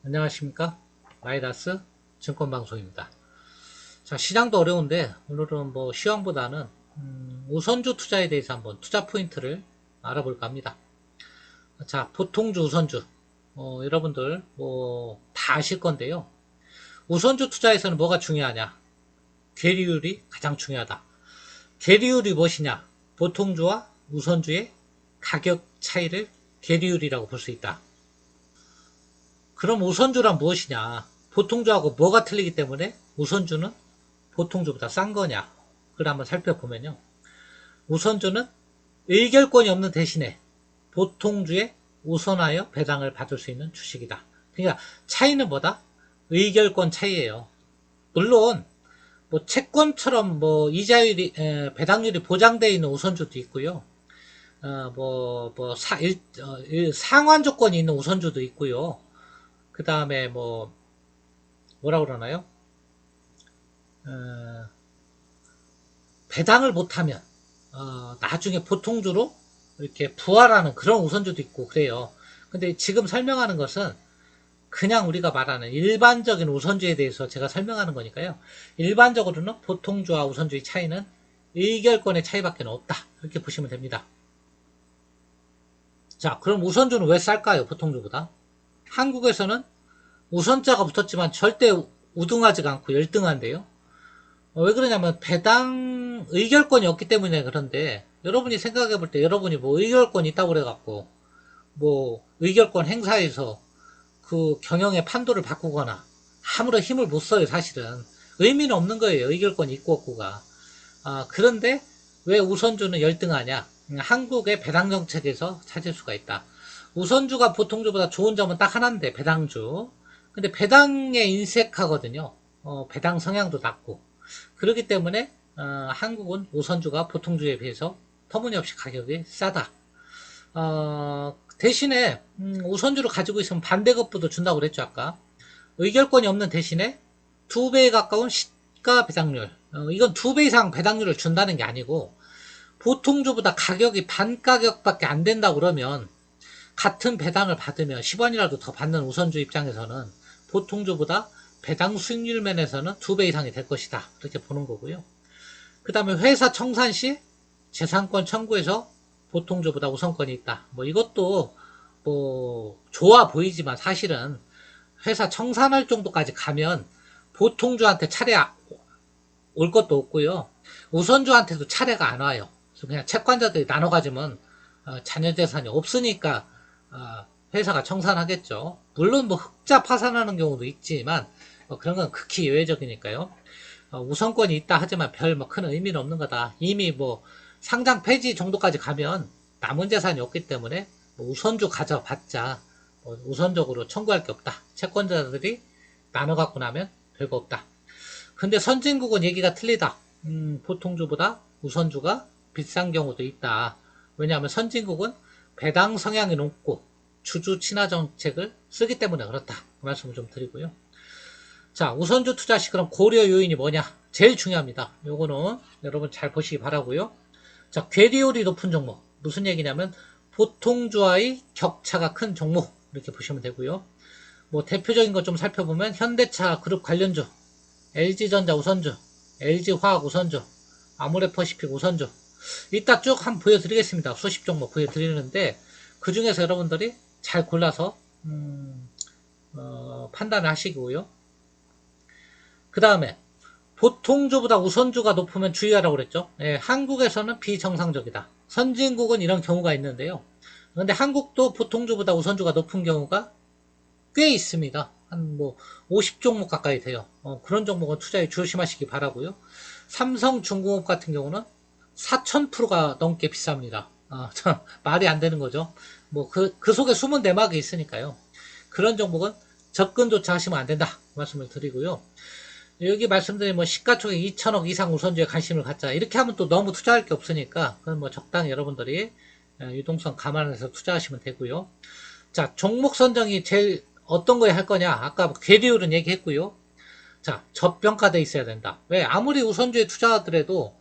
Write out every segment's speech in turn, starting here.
안녕하십니까? 마이다스 증권방송입니다. 자, 시장도 어려운데 오늘은 뭐 시황보다는 우선주 투자에 대해서 한번 투자 포인트를 알아볼까 합니다. 자, 보통주, 우선주 여러분들 뭐 다 아실 건데요. 우선주 투자에서는 뭐가 중요하냐? 계리율이 가장 중요하다. 계리율이 무엇이냐? 보통주와 우선주의 가격 차이를 계리율이라고 볼 수 있다. 그럼 우선주란 무엇이냐? 보통주하고 뭐가 틀리기 때문에 우선주는 보통주보다 싼 거냐? 그걸 한번 살펴보면요. 우선주는 의결권이 없는 대신에 보통주에 우선하여 배당을 받을 수 있는 주식이다. 그러니까 차이는 뭐다? 의결권 차이예요. 물론 뭐 채권처럼 뭐 이자율이 배당률이 보장되어 있는 우선주도 있고요. 상환 조건이 있는 우선주도 있고요. 그 다음에 뭐라 그러나요? 배당을 못하면 나중에 보통주로 이렇게 부활하는 그런 우선주도 있고 그래요. 근데 지금 설명하는 것은 그냥 우리가 말하는 일반적인 우선주에 대해서 제가 설명하는 거니까요. 일반적으로는 보통주와 우선주의 차이는 의결권의 차이밖에 없다. 이렇게 보시면 됩니다. 자, 그럼 우선주는 왜 쌀까요? 보통주보다? 한국에서는 우선자가 붙었지만 절대 우등하지가 않고 열등한데요. 왜 그러냐면 배당 의결권이 없기 때문에 그런데 여러분이 생각해 볼 때 여러분이 뭐 의결권이 있다고 그래갖고 뭐 의결권 행사에서 그 경영의 판도를 바꾸거나 아무런 힘을 못 써요. 사실은 의미는 없는 거예요. 의결권이 있고 없고가. 그런데 왜 우선주는 열등하냐? 한국의 배당 정책에서 찾을 수가 있다. 우선주가 보통주보다 좋은 점은 딱 하나인데 배당주. 근데 배당에 인색하거든요. 배당 성향도 낮고. 그렇기 때문에 한국은 우선주가 보통주에 비해서 터무니없이 가격이 싸다. 대신에 우선주를 가지고 있으면 반대급부도 준다고 그랬죠 아까. 의결권이 없는 대신에 2배에 가까운 시가 배당률. 이건 2배 이상 배당률을 준다는 게 아니고 보통주보다 가격이 반 가격밖에 안 된다고 그러면 같은 배당을 받으면 10원이라도 더 받는 우선주 입장에서는 보통주보다 배당 수익률 면에서는 2배 이상이 될 것이다. 이렇게 보는 거고요. 그 다음에 회사 청산 시 재산권 청구에서 보통주보다 우선권이 있다. 뭐 이것도 뭐 좋아 보이지만 사실은 회사 청산할 정도까지 가면 보통주한테 차례 올 것도 없고요. 우선주한테도 차례가 안 와요. 그래서 그냥 채권자들이 나눠 가지면 자녀 재산이 없으니까 회사가 청산하겠죠. 물론 뭐 흑자 파산하는 경우도 있지만 그런 건 극히 예외적이니까요. 우선권이 있다 하지만 별 뭐 큰 의미는 없는 거다. 이미 뭐 상장 폐지 정도까지 가면 남은 재산이 없기 때문에 뭐 우선주 가져봤자 뭐 우선적으로 청구할 게 없다. 채권자들이 나눠 갖고 나면 별거 없다. 근데 선진국은 얘기가 틀리다. 보통주보다 우선주가 비싼 경우도 있다. 왜냐하면 선진국은 배당 성향이 높고 주주 친화 정책을 쓰기 때문에 그렇다. 그 말씀을 좀 드리고요. 자, 우선주 투자 시 그럼 고려 요인이 뭐냐? 제일 중요합니다. 요거는 여러분 잘 보시기 바라고요. 자, 괴리율이 높은 종목. 무슨 얘기냐면 보통주와의 격차가 큰 종목. 이렇게 보시면 되고요. 뭐 대표적인 것 좀 살펴보면 현대차 그룹 관련주, LG전자 우선주, LG화학 우선주, 아모레퍼시픽 우선주. 이따 쭉 한번 보여드리겠습니다. 수십 종목 보여드리는데 그 중에서 여러분들이 잘 골라서 판단을 하시고요. 그 다음에 보통주보다 우선주가 높으면 주의하라고 그랬죠. 예, 한국에서는 비정상적이다. 선진국은 이런 경우가 있는데요. 그런데 한국도 보통주보다 우선주가 높은 경우가 꽤 있습니다. 한 뭐 50종목 가까이 돼요. 그런 종목은 투자에 조심하시기 바라고요. 삼성중공업 같은 경우는 4000%가 넘게 비쌉니다. 말이 안 되는 거죠. 뭐 그 속에 숨은 내막이 있으니까요. 그런 종목은 접근조차 하시면 안 된다. 말씀을 드리고요. 여기 말씀드린 뭐 시가총액 2천억 이상 우선주에 관심을 갖자. 이렇게 하면 또 너무 투자할 게 없으니까 그건 뭐 적당히 여러분들이 유동성 감안해서 투자하시면 되고요. 자, 종목 선정이 제일 어떤 거에 할 거냐? 아까 괴리율은 얘기했고요. 자, 저평가돼 있어야 된다. 왜? 아무리 우선주에 투자하더라도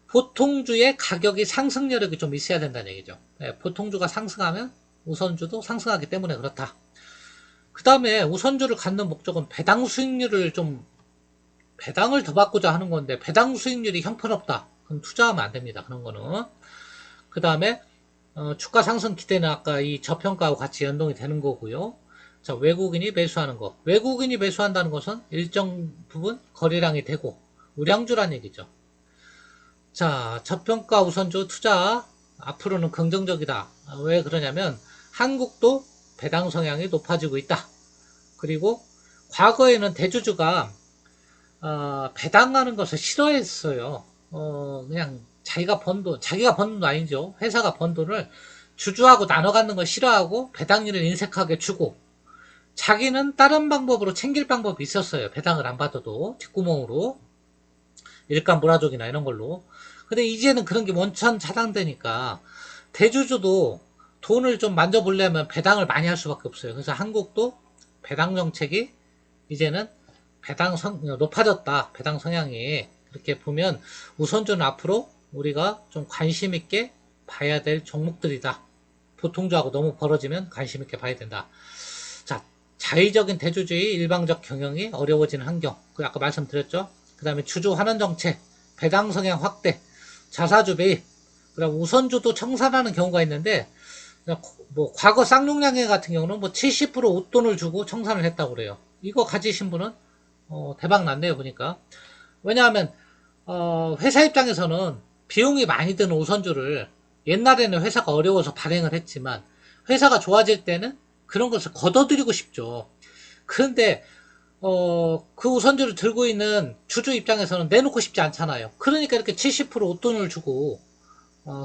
보통주의 가격이 상승 여력이 좀 있어야 된다는 얘기죠. 보통주가 상승하면 우선주도 상승하기 때문에 그렇다. 그 다음에 우선주를 갖는 목적은 배당 수익률을 좀, 배당을 더 받고자 하는 건데, 배당 수익률이 형편없다. 그럼 투자하면 안 됩니다. 그런 거는. 그 다음에, 주가 상승 기대는 아까 이 저평가하고 같이 연동이 되는 거고요. 자, 외국인이 매수하는 거. 외국인이 매수한다는 것은 일정 부분 거래량이 되고, 우량주란 얘기죠. 자, 저평가 우선주 투자, 앞으로는 긍정적이다. 왜 그러냐면, 한국도 배당 성향이 높아지고 있다. 그리고 과거에는 대주주가 배당하는 것을 싫어했어요. 그냥 자기가 번 돈도 아니죠. 회사가 번 돈을 주주하고 나눠 갖는 걸 싫어하고 배당률을 인색하게 주고, 자기는 다른 방법으로 챙길 방법이 있었어요. 배당을 안 받아도 뒷구멍으로 일감 몰아주기나 이런 걸로. 근데 이제는 그런 게 원천 차단되니까 대주주도 돈을 좀 만져보려면 배당을 많이 할 수밖에 없어요. 그래서 한국도 배당 정책이 이제는 높아졌다. 배당 성향이. 그렇게 보면 우선주는 앞으로 우리가 좀 관심 있게 봐야 될 종목들이다. 보통주하고 너무 벌어지면 관심 있게 봐야 된다. 자, 자의적인 대주주의 일방적 경영이 어려워지는 환경. 그 아까 말씀드렸죠. 그 다음에 주주 환원 정책, 배당 성향 확대, 자사주 매입, 그다음 우선주도 청산하는 경우가 있는데, 뭐 과거 쌍용량회 같은 경우는 뭐 70% 웃돈을 주고 청산을 했다고 그래요. 이거 가지신 분은 대박 났네요 보니까. 왜냐하면 회사 입장에서는 비용이 많이 드는 우선주를, 옛날에는 회사가 어려워서 발행을 했지만 회사가 좋아질 때는 그런 것을 걷어들이고 싶죠. 그런데 그 우선주를 들고 있는 주주 입장에서는 내놓고 싶지 않잖아요. 그러니까 이렇게 70% 웃돈을 주고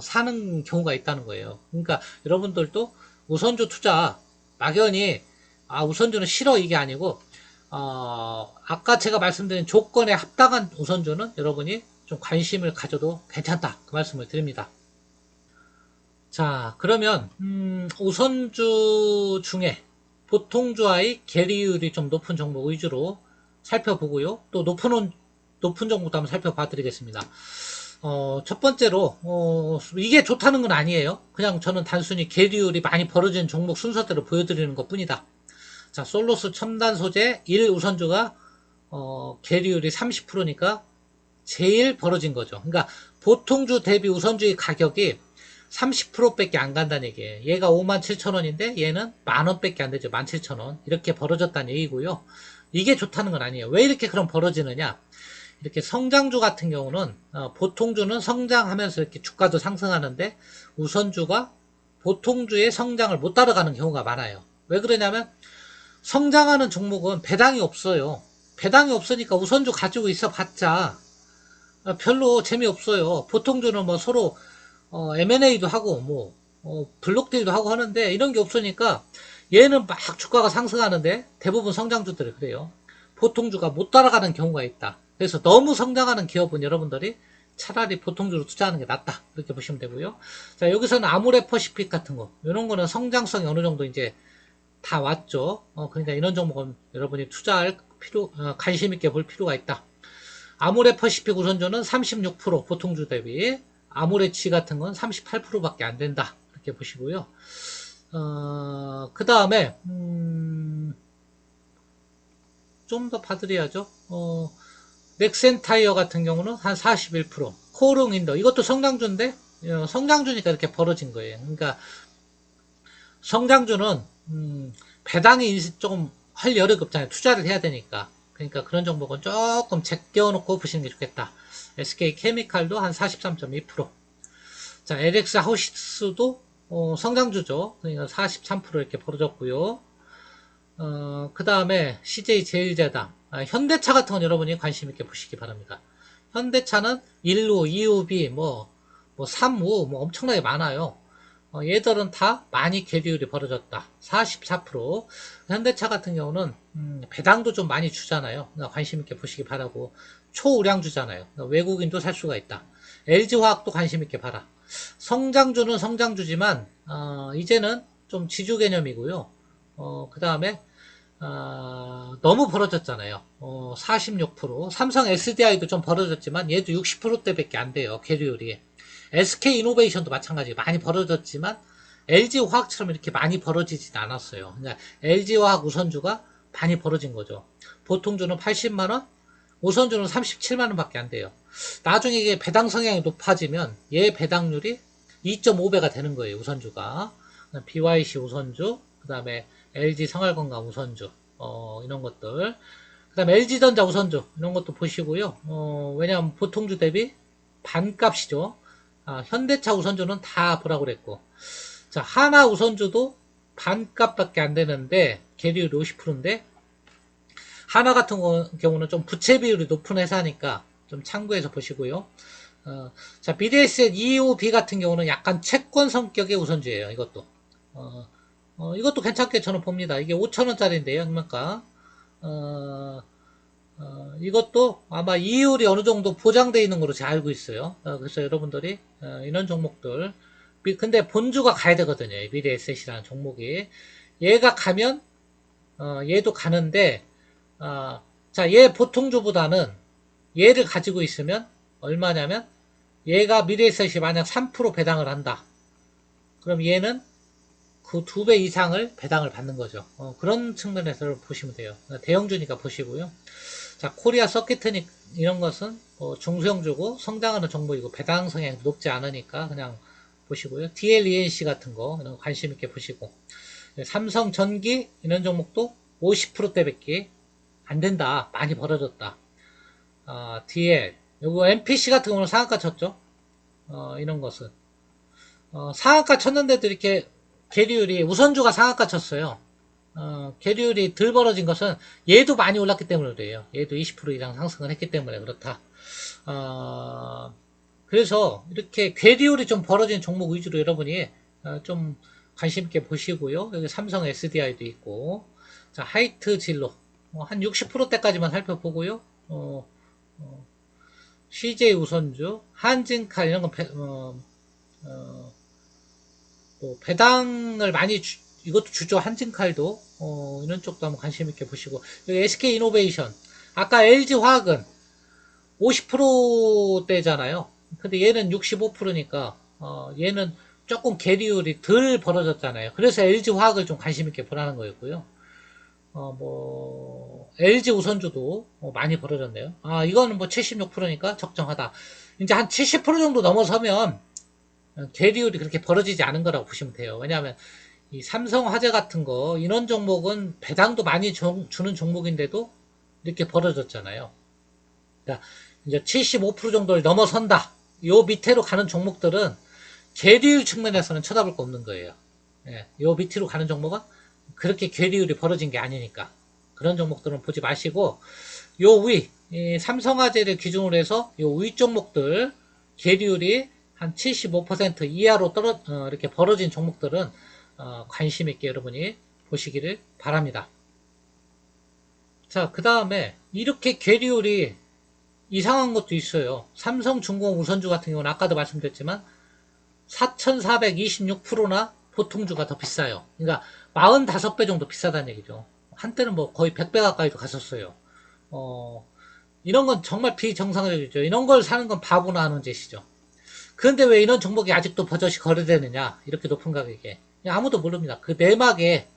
사는 경우가 있다는 거예요. 그러니까 여러분들도 우선주 투자 막연히 우선주는 싫어 이게 아니고, 아까 제가 말씀드린 조건에 합당한 우선주는 여러분이 좀 관심을 가져도 괜찮다, 그 말씀을 드립니다. 자, 그러면 우선주 중에 보통주와의 괴리율이 좀 높은 종목 위주로 살펴보고요. 또 높은 종목도 한번 살펴봐 드리겠습니다. 첫 번째로, 이게 좋다는 건 아니에요. 그냥 저는 단순히 괴리율이 많이 벌어지는 종목 순서대로 보여드리는 것 뿐이다. 자, 솔로스 첨단 소재 1 우선주가, 괴리율이 30%니까 제일 벌어진 거죠. 그러니까 보통주 대비 우선주의 가격이 30% 밖에 안 간다는 얘기예요. 얘가 57,000원인데 얘는 만원 밖에 안 되죠. 17,000원. 이렇게 벌어졌다는 얘기고요. 이게 좋다는 건 아니에요. 왜 이렇게 그럼 벌어지느냐? 이렇게 성장주 같은 경우는, 보통주는 성장하면서 이렇게 주가도 상승하는데 우선주가 보통주의 성장을 못 따라가는 경우가 많아요. 왜 그러냐면 성장하는 종목은 배당이 없어요. 배당이 없으니까 우선주 가지고 있어 봤자 별로 재미없어요. 보통주는 뭐 서로 M&A도 하고 뭐 블록딜도 하고 하는데 이런 게 없으니까 얘는 막 주가가 상승하는데 대부분 성장주들이 그래요. 보통주가 못 따라가는 경우가 있다. 그래서 너무 성장하는 기업은 여러분들이 차라리 보통주로 투자하는 게 낫다. 이렇게 보시면 되고요. 자, 여기서는 아모레퍼시픽 같은 거, 이런 거는 성장성이 어느 정도 이제 다 왔죠. 그러니까 이런 종목은 여러분이 투자할 관심 있게 볼 필요가 있다. 아모레퍼시픽 우선주는 36% 보통주 대비, 아모레치 같은 건 38%밖에 안 된다. 이렇게 보시고요. 그 다음에 좀 더 봐드려야죠. 넥센타이어 같은 경우는 한 41%, 코오롱인더 이것도 성장주인데 성장주니까 이렇게 벌어진 거예요. 그러니까 성장주는 배당이 조금 할 여력이 없잖아요. 투자를 해야 되니까. 그러니까 그런 종목은 조금 제껴놓고 보시는 게 좋겠다. SK케미칼도 한 43.2%. 자, LX 하우시스도 성장주죠. 그러니까 43% 이렇게 벌어졌고요. 그 다음에 CJ 제일제당, 현대차 같은 건 여러분이 관심 있게 보시기 바랍니다. 현대차는 1루, 2우비, 뭐 3우, 뭐 엄청나게 많아요. 얘들은 다 많이 괴리율이 벌어졌다. 44%. 현대차 같은 경우는 배당도 좀 많이 주잖아요. 그러니까 관심 있게 보시기 바라고. 초우량주잖아요. 그러니까 외국인도 살 수가 있다. LG화학도 관심 있게 봐라. 성장주는 성장주지만 이제는 좀 지주 개념이고요. 그 다음에 너무 벌어졌잖아요. 46%. 삼성 SDI도 좀 벌어졌지만 얘도 60%대밖에 안 돼요. 괴리율이. SK 이노베이션도 마찬가지 많이 벌어졌지만 LG화학처럼 이렇게 많이 벌어지진 않았어요. 그러니까 LG화학 우선주가 많이 벌어진 거죠. 보통주는 80만원, 우선주는 37만원 밖에 안 돼요. 나중에 이게 배당 성향이 높아지면 얘 배당률이 2.5배가 되는 거예요. 우선주가. BYC 우선주, 그 다음에 LG 생활건강 우선주, 이런 것들. 그 다음에 LG전자 우선주, 이런 것도 보시고요. 왜냐하면 보통주 대비 반값이죠. 현대차 우선주는 다 보라고 그랬고. 자, 하나 우선주도 반값밖에 안 되는데, 계류율이 50%인데, 하나 같은 경우는 좀 부채 비율이 높은 회사니까 좀 참고해서 보시고요. 자, BDSN 225B 같은 경우는 약간 채권 성격의 우선주예요. 이것도. 이것도 괜찮게 저는 봅니다. 이게 5,000원짜리인데요. 현명가. 이것도 아마 이율이 어느 정도 보장되어 있는 걸로 제가 알고 있어요. 그래서 여러분들이 이런 종목들 근데 본주가 가야 되거든요. BDS이라는 종목이 얘가 가면 얘도 가는데 자, 얘 보통주보다는 얘를 가지고 있으면 얼마냐면 얘가 미래에셋이 만약 3% 배당을 한다. 그럼 얘는 그 2배 이상을 배당을 받는 거죠. 그런 측면에서 보시면 돼요. 대형주니까 보시고요. 자, 코리아 서킷트닉 이런 것은 중소형주고 성장하는 종목이고 배당 성향이 높지 않으니까 그냥 보시고요. DLENC 같은 거 이런 거 관심 있게 보시고 삼성전기 이런 종목도 50%대밖에 안 된다. 많이 벌어졌다. DL 요거 MPC 같은 경우는 상한가 쳤죠. 이런 것은 상한가 쳤는데도 이렇게 계류율이 우선주가 상한가 쳤어요. 계류율이 덜 벌어진 것은 얘도 많이 올랐기 때문에 그래요. 얘도 20% 이상 상승을 했기 때문에 그렇다. 그래서 이렇게 계류율이 좀 벌어진 종목 위주로 여러분이 좀 관심 있게 보시고요. 여기 삼성 SDI도 있고, 자, 하이트 진로 한 60%대까지만 살펴보고요. CJ 우선주, 한진칼 이런 거 또 배당을 많이 이것도 주죠. 한진칼도 이런 쪽도 한번 관심 있게 보시고 여기 SK 이노베이션 아까 LG 화학은 50%대잖아요. 근데 얘는 65%니까 얘는 조금 계리율이 덜 벌어졌잖아요. 그래서 LG 화학을 좀 관심 있게 보라는 거였고요. LG 우선주도 많이 벌어졌네요. 이거는 뭐 76%니까 적정하다. 이제 한 70% 정도 넘어서면 계리율이 그렇게 벌어지지 않은 거라고 보시면 돼요. 왜냐하면 이 삼성화재 같은 거 이런 종목은 배당도 많이 주는 종목인데도 이렇게 벌어졌잖아요. 그러니까 이제 75% 정도를 넘어선다. 요 밑으로 가는 종목들은 계리율 측면에서는 쳐다볼 거 없는 거예요. 예, 요 밑으로 가는 종목은 그렇게 계리율이 벌어진 게 아니니까 그런 종목들은 보지 마시고 요 위 삼성화재를 기준으로 해서 요 위 종목들 계리율이 한 75% 이하로 이렇게 벌어진 종목들은 관심 있게 여러분이 보시기를 바랍니다. 자, 그 다음에 이렇게 계리율이 이상한 것도 있어요. 삼성중공업 우선주 같은 경우는 아까도 말씀드렸지만 4,426%나 보통주가 더 비싸요. 그러니까 45배 정도 비싸다는 얘기죠. 한때는 뭐 거의 100배 가까이도 갔었어요. 이런 건 정말 비정상적이죠. 이런 걸 사는 건 바보나 하는 짓이죠. 그런데 왜 이런 종목이 아직도 버젓이 거래되느냐? 이렇게 높은 가격에. 아무도 모릅니다. 그 내막에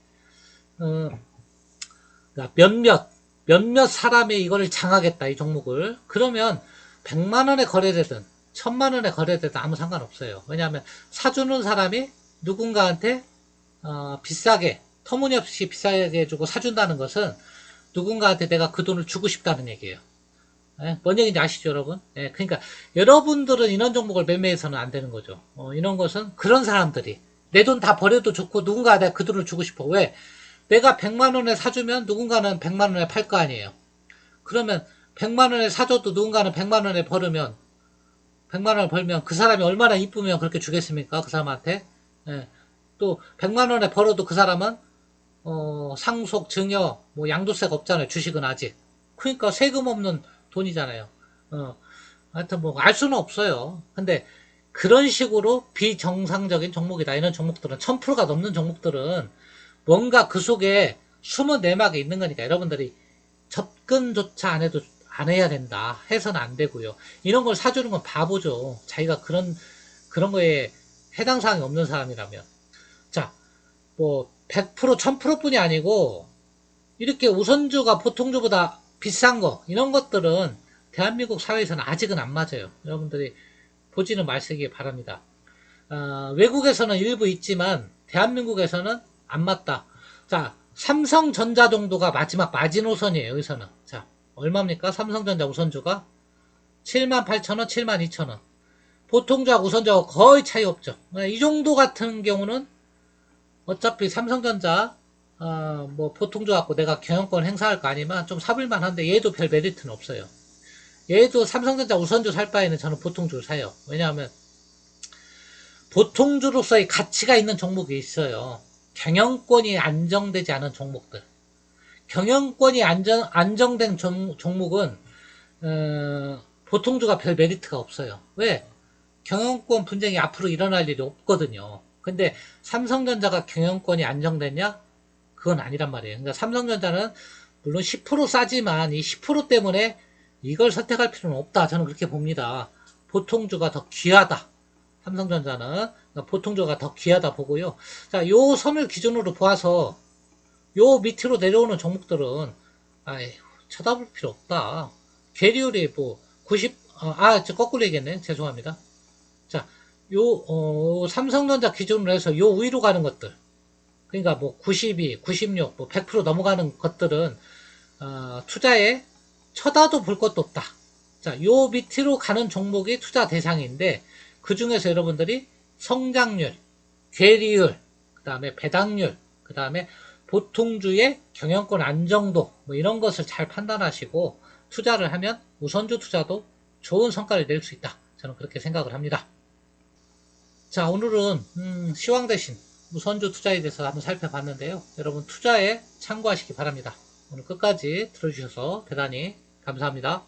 몇몇 사람이 이거를 장하겠다, 이 종목을. 그러면 100만원에 거래되든 1000만원에 거래되든 아무 상관없어요. 왜냐하면 사주는 사람이 누군가한테 비싸게, 터무니없이 비싸게 주고 사준다는 것은 누군가한테 내가 그 돈을 주고 싶다는 얘기예요. 예? 뭔 얘기인지 아시죠, 여러분? 예, 그러니까 여러분들은 이런 종목을 매매해서는 안 되는 거죠. 이런 것은 그런 사람들이 내 돈 다 버려도 좋고 누군가 내가 그 돈을 주고 싶어. 왜? 내가 100만원에 사주면 누군가는 100만원에 팔 거 아니에요. 그러면 100만원에 사줘도 누군가는 100만원에 벌으면 100만원을 벌면 그 사람이 얼마나 이쁘면 그렇게 주겠습니까? 그 사람한테. 예. 또 100만원에 벌어도 그 사람은 상속, 증여, 뭐 양도세가 없잖아요. 주식은 아직. 그러니까 세금 없는 돈이잖아요. 하여튼 뭐 알 수는 없어요. 근데 그런 식으로 비정상적인 종목이다. 이런 종목들은 1000%가 넘는 종목들은 뭔가 그 속에 숨은 내막에 있는 거니까 여러분들이 접근조차 안 해야 된다. 해서는 안 되고요. 이런 걸 사주는 건 바보죠. 자기가 그런 거에 해당 사항이 없는 사람이라면. 자, 뭐 100% 1000% 뿐이 아니고 이렇게 우선주가 보통주보다 비싼 거 이런 것들은 대한민국 사회에서는 아직은 안 맞아요. 여러분들이 보지는 마시기 바랍니다. 외국에서는 일부 있지만 대한민국에서는 안 맞다. 자, 삼성전자 정도가 마지막 마지노선이에요. 여기서는. 자, 얼마입니까? 삼성전자 우선주가 78,000원, 72,000원. 보통주하고 우선주하고 거의 차이 없죠. 이 정도 같은 경우는 어차피 삼성전자 뭐 보통주 갖고 내가 경영권 행사할 거 아니면 좀 사볼만 한데 얘도 별 메리트는 없어요. 얘도 삼성전자 우선주 살 바에는 저는 보통주를 사요. 왜냐하면 보통주로서의 가치가 있는 종목이 있어요. 경영권이 안정되지 않은 종목들. 경영권이 안정된 종목은 보통주가 별 메리트가 없어요. 왜? 경영권 분쟁이 앞으로 일어날 일이 없거든요. 근데 삼성전자가 경영권이 안정됐냐? 그건 아니란 말이에요. 그러니까 삼성전자는 물론 10% 싸지만 이 10% 때문에 이걸 선택할 필요는 없다. 저는 그렇게 봅니다. 보통주가 더 귀하다. 삼성전자는 그러니까 보통주가 더 귀하다 보고요. 자, 요 선을 기준으로 보아서 요 밑으로 내려오는 종목들은 쳐다볼 필요 없다. 계리율이 뭐 90, 저 거꾸로 얘기했네. 죄송합니다. 자, 삼성전자 기준으로 해서 요 위로 가는 것들. 그러니까 뭐 92, 96, 뭐 100% 넘어가는 것들은 투자에 쳐다도 볼 것도 없다. 자, 요 밑으로 가는 종목이 투자 대상인데 그 중에서 여러분들이 성장률, 괴리율, 그 다음에 배당률, 그 다음에 보통주의 경영권 안정도 뭐 이런 것을 잘 판단하시고 투자를 하면 우선주 투자도 좋은 성과를 낼 수 있다. 저는 그렇게 생각을 합니다. 자, 오늘은 시황 대신 우선주 투자에 대해서 한번 살펴봤는데요. 여러분 투자에 참고하시기 바랍니다. 오늘 끝까지 들어주셔서 대단히 감사합니다.